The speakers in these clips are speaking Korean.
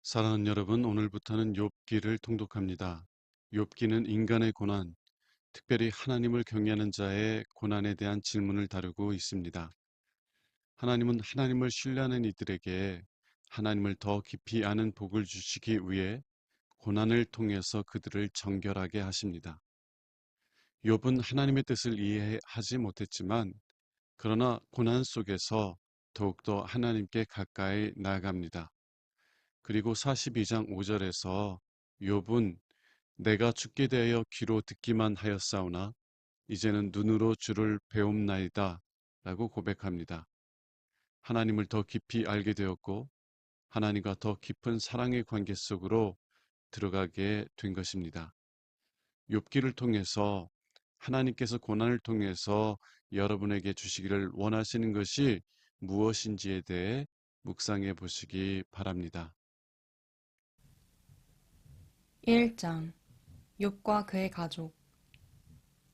사랑하는 여러분, 오늘부터는 욥기를 통독합니다. 욥기는 인간의 고난, 특별히 하나님을 경외하는 자의 고난에 대한 질문을 다루고 있습니다. 하나님은 하나님을 신뢰하는 이들에게 하나님을 더 깊이 아는 복을 주시기 위해 고난을 통해서 그들을 정결하게 하십니다. 욥은 하나님의 뜻을 이해하지 못했지만 그러나 고난 속에서 더욱더 하나님께 가까이 나아갑니다. 그리고 42장 5절에서 욥은 내가 죽게 되어 귀로 듣기만 하였사오나 이제는 눈으로 주를 배움나이다 라고 고백합니다. 하나님을 더 깊이 알게 되었고 하나님과 더 깊은 사랑의 관계 속으로 들어가게 된 것입니다. 욥기를 통해서 하나님께서 고난을 통해서 여러분에게 주시기를 원하시는 것이 무엇인지에 대해 묵상해 보시기 바랍니다. 1장 욥과 그의 가족.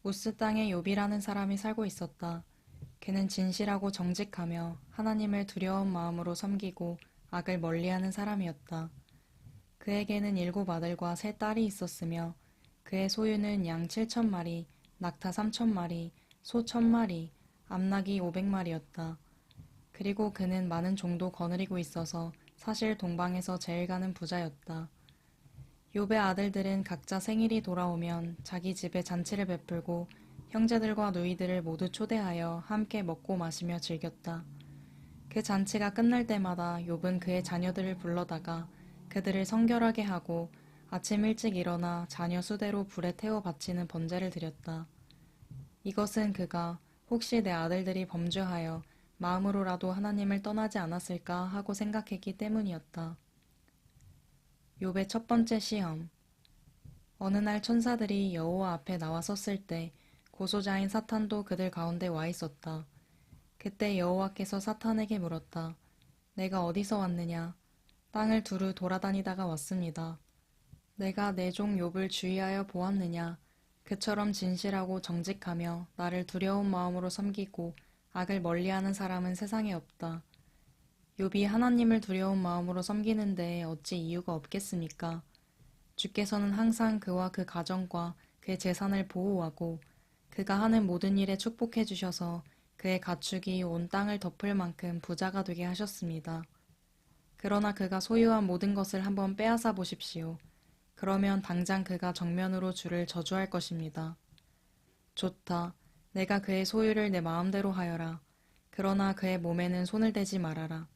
우스 땅에 욥이라는 사람이 살고 있었다. 그는 진실하고 정직하며 하나님을 두려운 마음으로 섬기고 악을 멀리하는 사람이었다. 그에게는 7 아들과 3 딸이 있었으며 그의 소유는 양 7,000마리, 낙타 3,000마리, 소 1,000마리, 암낙이 500마리였다. 그리고 그는 많은 종도 거느리고 있어서 사실 동방에서 제일 가는 부자였다. 욥의 아들들은 각자 생일이 돌아오면 자기 집에 잔치를 베풀고 형제들과 누이들을 모두 초대하여 함께 먹고 마시며 즐겼다. 그 잔치가 끝날 때마다 욥은 그의 자녀들을 불러다가 그들을 성결하게 하고 아침 일찍 일어나 자녀 수대로 불에 태워 바치는 번제를 드렸다. 이것은 그가 혹시 내 아들들이 범죄하여 마음으로라도 하나님을 떠나지 않았을까 하고 생각했기 때문이었다. 욥의 첫 번째 시험. 어느 날 천사들이 여호와 앞에 나와 섰을 때 고소자인 사탄도 그들 가운데 와 있었다. 그때 여호와께서 사탄에게 물었다. 내가 어디서 왔느냐? 땅을 두루 돌아다니다가 왔습니다. 내가 내 종 욥을 주의하여 보았느냐? 그처럼 진실하고 정직하며 나를 두려운 마음으로 섬기고 악을 멀리하는 사람은 세상에 없다. 욥이 하나님을 두려운 마음으로 섬기는데 어찌 이유가 없겠습니까? 주께서는 항상 그와 그 가정과 그의 재산을 보호하고 그가 하는 모든 일에 축복해 주셔서 그의 가축이 온 땅을 덮을 만큼 부자가 되게 하셨습니다. 그러나 그가 소유한 모든 것을 한번 빼앗아 보십시오. 그러면 당장 그가 정면으로 주를 저주할 것입니다. 좋다. 내가 그의 소유를 내 마음대로 하여라. 그러나 그의 몸에는 손을 대지 말아라.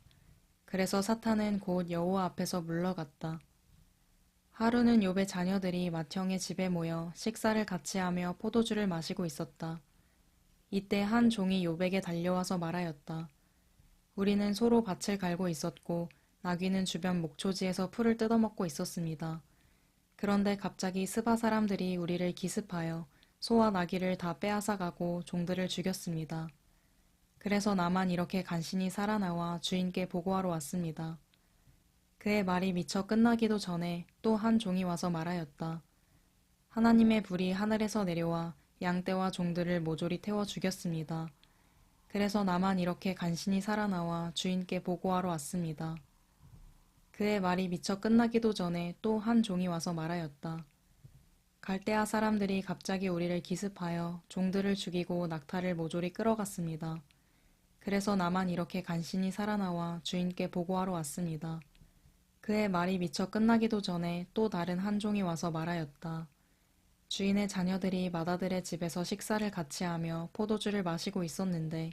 그래서 사탄은 곧 여호와 앞에서 물러갔다. 하루는 욥의 자녀들이 맏형의 집에 모여 식사를 같이 하며 포도주를 마시고 있었다. 이때 한 종이 욥에게 달려와서 말하였다. 우리는 소로 밭을 갈고 있었고 나귀는 주변 목초지에서 풀을 뜯어먹고 있었습니다. 그런데 갑자기 스바 사람들이 우리를 기습하여 소와 나귀를 다 빼앗아가고 종들을 죽였습니다. 그래서 나만 이렇게 간신히 살아나와 주인께 보고하러 왔습니다. 그의 말이 미처 끝나기도 전에 또 한 종이 와서 말하였다. 하나님의 불이 하늘에서 내려와 양떼와 종들을 모조리 태워 죽였습니다. 그래서 나만 이렇게 간신히 살아나와 주인께 보고하러 왔습니다. 그의 말이 미처 끝나기도 전에 또 한 종이 와서 말하였다. 갈대아 사람들이 갑자기 우리를 기습하여 종들을 죽이고 낙타를 모조리 끌어갔습니다. 그래서 나만 이렇게 간신히 살아나와 주인께 보고하러 왔습니다. 그의 말이 미처 끝나기도 전에 또 다른 한 종이 와서 말하였다. 주인의 자녀들이 맏아들의 집에서 식사를 같이 하며 포도주를 마시고 있었는데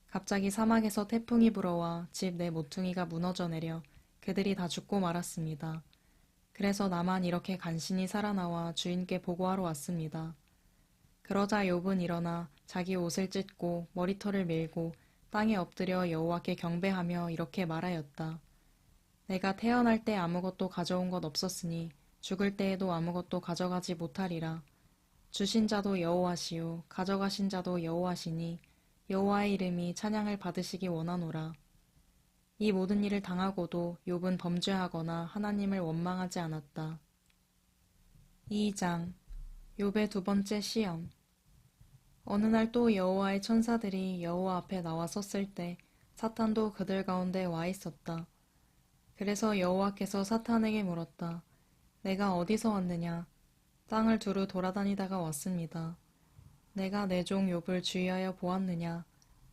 갑자기 사막에서 태풍이 불어와 집 내 모퉁이가 무너져 내려 그들이 다 죽고 말았습니다. 그래서 나만 이렇게 간신히 살아나와 주인께 보고하러 왔습니다. 그러자 욥은 일어나 자기 옷을 찢고 머리털을 밀고 땅에 엎드려 여호와께 경배하며 이렇게 말하였다. 내가 태어날 때 아무것도 가져온 것 없었으니 죽을 때에도 아무것도 가져가지 못하리라. 주신 자도 여호와시요 가져가신 자도 여호와시니 여호와의 이름이 찬양을 받으시기 원하노라. 이 모든 일을 당하고도 욥은 범죄하거나 하나님을 원망하지 않았다. 2장 욥의 두 번째 시험. 어느 날 또 여호와의 천사들이 여호와 앞에 나와 섰을 때 사탄도 그들 가운데 와 있었다. 그래서 여호와께서 사탄에게 물었다. 내가 어디서 왔느냐? 땅을 두루 돌아다니다가 왔습니다. 내가 내 종 욥을 주의하여 보았느냐?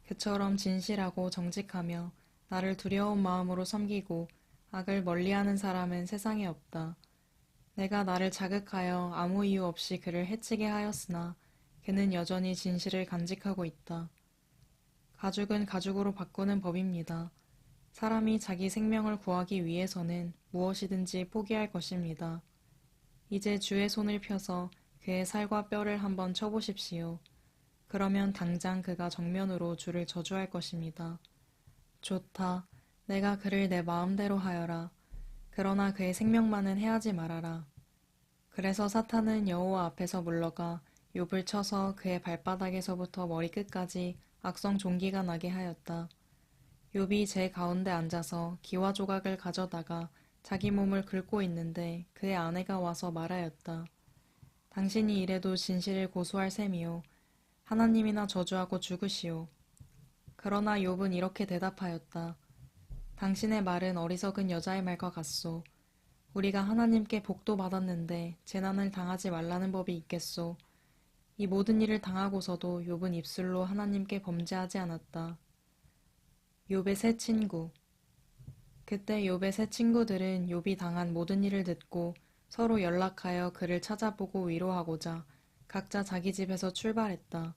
그처럼 진실하고 정직하며 나를 두려운 마음으로 섬기고 악을 멀리하는 사람은 세상에 없다. 내가 나를 자극하여 아무 이유 없이 그를 해치게 하였으나 그는 여전히 진실을 간직하고 있다. 가죽은 가죽으로 바꾸는 법입니다. 사람이 자기 생명을 구하기 위해서는 무엇이든지 포기할 것입니다. 이제 주의 손을 펴서 그의 살과 뼈를 한번 쳐보십시오. 그러면 당장 그가 정면으로 주를 저주할 것입니다. 좋다. 내가 그를 내 마음대로 하여라. 그러나 그의 생명만은 해하지 말아라. 그래서 사탄은 여호와 앞에서 물러가 욥을 쳐서 그의 발바닥에서부터 머리끝까지 악성 종기가 나게 하였다. 욥이 제 가운데 앉아서 기와 조각을 가져다가 자기 몸을 긁고 있는데 그의 아내가 와서 말하였다. 당신이 이래도 진실을 고수할 셈이요. 하나님이나 저주하고 죽으시오. 그러나 욥은 이렇게 대답하였다. 당신의 말은 어리석은 여자의 말과 같소. 우리가 하나님께 복도 받았는데 재난을 당하지 말라는 법이 있겠소. 이 모든 일을 당하고서도 욥은 입술로 하나님께 범죄하지 않았다. 욥의 새 친구. 그때 욥의 새 친구들은 욥이 당한 모든 일을 듣고 서로 연락하여 그를 찾아보고 위로하고자 각자 자기 집에서 출발했다.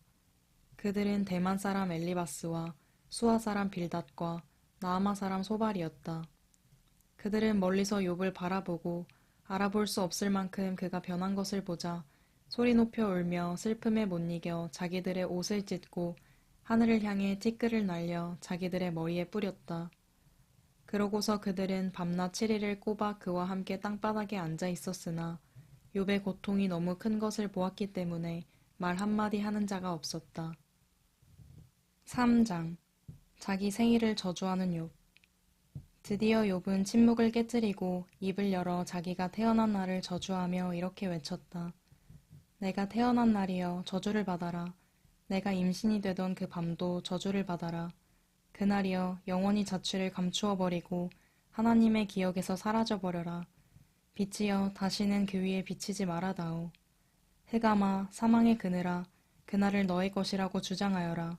그들은 대만 사람 엘리바스와 수아 사람 빌닷과 나아마 사람 소발이었다. 그들은 멀리서 욥을 바라보고 알아볼 수 없을 만큼 그가 변한 것을 보자 소리 높여 울며 슬픔에 못 이겨 자기들의 옷을 찢고 하늘을 향해 티끌을 날려 자기들의 머리에 뿌렸다. 그러고서 그들은 밤낮 7일을 꼬박 그와 함께 땅바닥에 앉아 있었으나 욥의 고통이 너무 큰 것을 보았기 때문에 말 한마디 하는 자가 없었다. 3장. 자기 생일을 저주하는 욥. 드디어 욥은 침묵을 깨뜨리고 입을 열어 자기가 태어난 날을 저주하며 이렇게 외쳤다. 내가 태어난 날이여 저주를 받아라. 내가 임신이 되던 그 밤도 저주를 받아라. 그날이여 영원히 자취를 감추어 버리고 하나님의 기억에서 사라져 버려라. 빛이여 다시는 그 위에 비치지 말아다오. 흑암아 사망의 그늘아 그날을 너의 것이라고 주장하여라.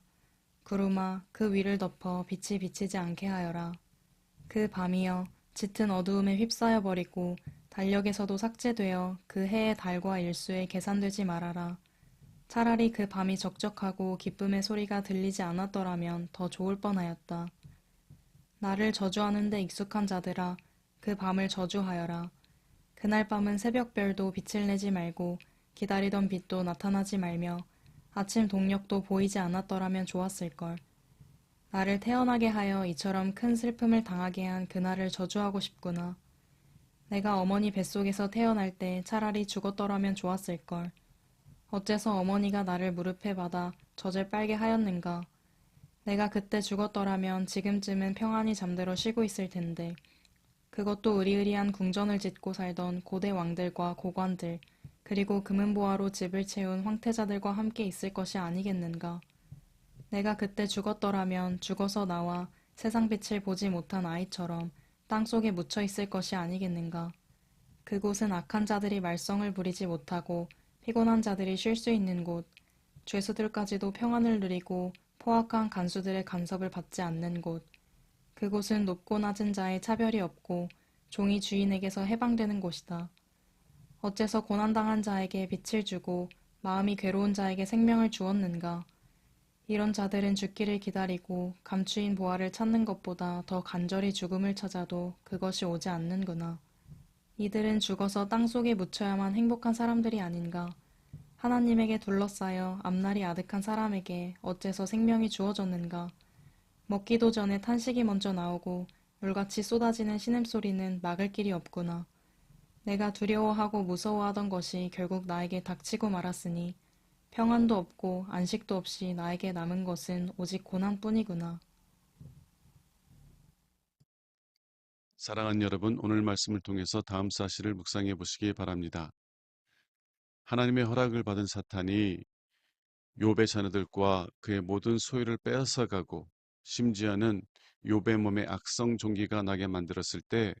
구름아 그 위를 덮어 빛이 비치지 않게 하여라. 그 밤이여 짙은 어두움에 휩싸여 버리고 달력에서도 삭제되어 그 해의 달과 일수에 계산되지 말아라. 차라리 그 밤이 적적하고 기쁨의 소리가 들리지 않았더라면 더 좋을 뻔하였다. 나를 저주하는 데 익숙한 자들아, 그 밤을 저주하여라. 그날 밤은 새벽별도 빛을 내지 말고 기다리던 빛도 나타나지 말며 아침 동력도 보이지 않았더라면 좋았을걸. 나를 태어나게 하여 이처럼 큰 슬픔을 당하게 한 그날을 저주하고 싶구나. 내가 어머니 뱃속에서 태어날 때 차라리 죽었더라면 좋았을걸. 어째서 어머니가 나를 무릎에 받아 젖을 빨게 하였는가. 내가 그때 죽었더라면 지금쯤은 평안히 잠들어 쉬고 있을 텐데. 그것도 으리으리한 궁전을 짓고 살던 고대 왕들과 고관들, 그리고 금은보화로 집을 채운 황태자들과 함께 있을 것이 아니겠는가. 내가 그때 죽었더라면 죽어서 나와 세상 빛을 보지 못한 아이처럼 땅속에 묻혀 있을 것이 아니겠는가. 그곳은 악한 자들이 말썽을 부리지 못하고 피곤한 자들이 쉴 수 있는 곳, 죄수들까지도 평안을 누리고 포악한 간수들의 간섭을 받지 않는 곳, 그곳은 높고 낮은 자의 차별이 없고 종이 주인에게서 해방되는 곳이다. 어째서 고난당한 자에게 빛을 주고 마음이 괴로운 자에게 생명을 주었는가? 이런 자들은 죽기를 기다리고 감추인 보화를 찾는 것보다 더 간절히 죽음을 찾아도 그것이 오지 않는구나. 이들은 죽어서 땅속에 묻혀야만 행복한 사람들이 아닌가. 하나님에게 둘러싸여 앞날이 아득한 사람에게 어째서 생명이 주어졌는가. 먹기도 전에 탄식이 먼저 나오고 물같이 쏟아지는 신음소리는 막을 길이 없구나. 내가 두려워하고 무서워하던 것이 결국 나에게 닥치고 말았으니 평안도 없고 안식도 없이 나에게 남은 것은 오직 고난뿐이구나. 사랑하는 여러분, 오늘 말씀을 통해서 다음 사실을 묵상해 보시기 바랍니다. 하나님의 허락을 받은 사탄이 욥의 자녀들과 그의 모든 소유를 빼앗아가고 심지어는 욥의 몸에 악성 종기가 나게 만들었을 때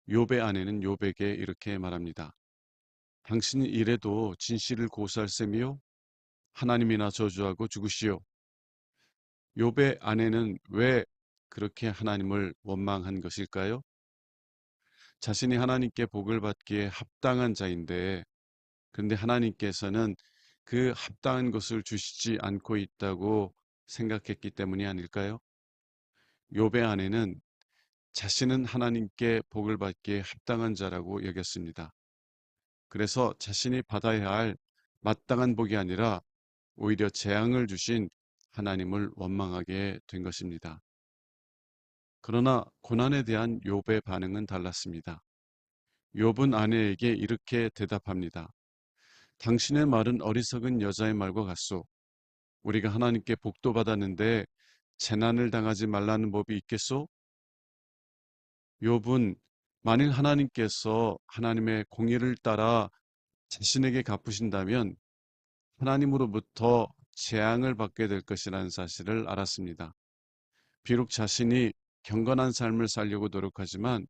욥의 아내는 욥에게 이렇게 말합니다. 당신이 이래도 진실을 고수할 셈이요? 하나님이나 저주하고 죽으시오. 욥의 아내는 왜 그렇게 하나님을 원망한 것일까요? 자신이 하나님께 복을 받기에 합당한 자인데, 그런데 하나님께서는 그 합당한 것을 주시지 않고 있다고 생각했기 때문이 아닐까요? 욥의 아내는 자신은 하나님께 복을 받기에 합당한 자라고 여겼습니다. 그래서 자신이 받아야 할 마땅한 복이 아니라 오히려 재앙을 주신 하나님을 원망하게 된 것입니다. 그러나 고난에 대한 욥의 반응은 달랐습니다. 욥은 아내에게 이렇게 대답합니다. 당신의 말은 어리석은 여자의 말과 같소. 우리가 하나님께 복도 받았는데 재난을 당하지 말라는 법이 있겠소? 욥은 만일 하나님께서 하나님의 공의를 따라 자신에게 갚으신다면 하나님으로부터 재앙을 받게 될 것이라는 사실을 알았습니다. 비록 자신이 경건한 삶을 살려고 노력하지만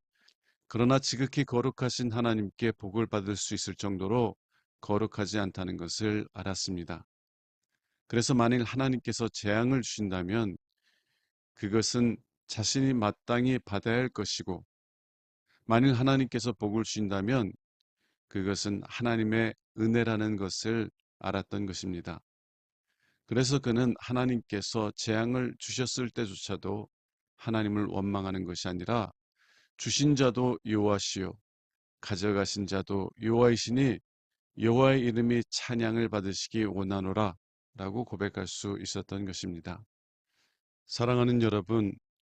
그러나 지극히 거룩하신 하나님께 복을 받을 수 있을 정도로 거룩하지 않다는 것을 알았습니다. 그래서 만일 하나님께서 재앙을 주신다면 그것은 자신이 마땅히 받아야 할 것이고 만일 하나님께서 복을 주신다면 그것은 하나님의 은혜라는 것을 알았던 것입니다. 그래서 그는 하나님께서 재앙을 주셨을 때조차도 하나님을 원망하는 것이 아니라 주신 자도 여호와시요 가져가신 자도 여호와이시니 여호와의 이름이 찬양을 받으시기 원하노라 라고 고백할 수 있었던 것입니다. 사랑하는 여러분,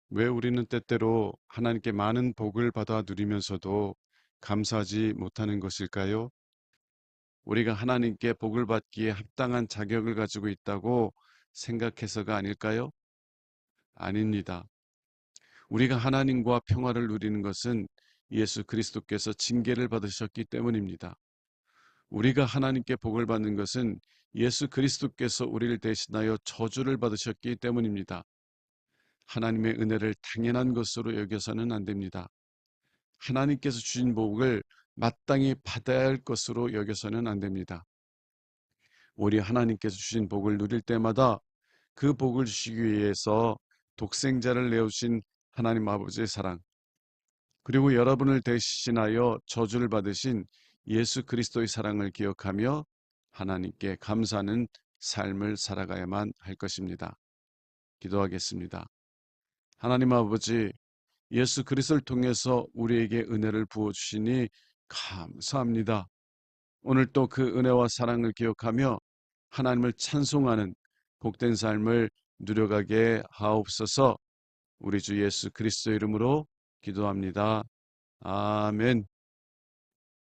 왜 우리는 때때로 하나님께 많은 복을 받아 누리면서도 감사하지 못하는 것일까요? 우리가 하나님께 복을 받기에 합당한 자격을 가지고 있다고 생각해서가 아닐까요? 아닙니다. 우리가 하나님과 평화를 누리는 것은 예수 그리스도께서 징계를 받으셨기 때문입니다. 우리가 하나님께 복을 받는 것은 예수 그리스도께서 우리를 대신하여 저주를 받으셨기 때문입니다. 하나님의 은혜를 당연한 것으로 여겨서는 안 됩니다. 하나님께서 주신 복을 마땅히 받아야 할 것으로 여겨서는 안 됩니다. 우리 하나님께서 주신 복을 누릴 때마다 그 복을 주시기 위해서 독생자를 내어주신 하나님 아버지의 사랑, 그리고 여러분을 대신하여 저주를 받으신 예수 그리스도의 사랑을 기억하며 하나님께 감사하는 삶을 살아가야만 할 것입니다. 기도하겠습니다. 하나님 아버지, 예수 그리스도를 통해서 우리에게 은혜를 부어주시니 감사합니다. 오늘 또 그 은혜와 사랑을 기억하며 하나님을 찬송하는 복된 삶을 누려가게 하옵소서. 우리 주 예수 그리스도 이름으로 기도합니다. 아멘.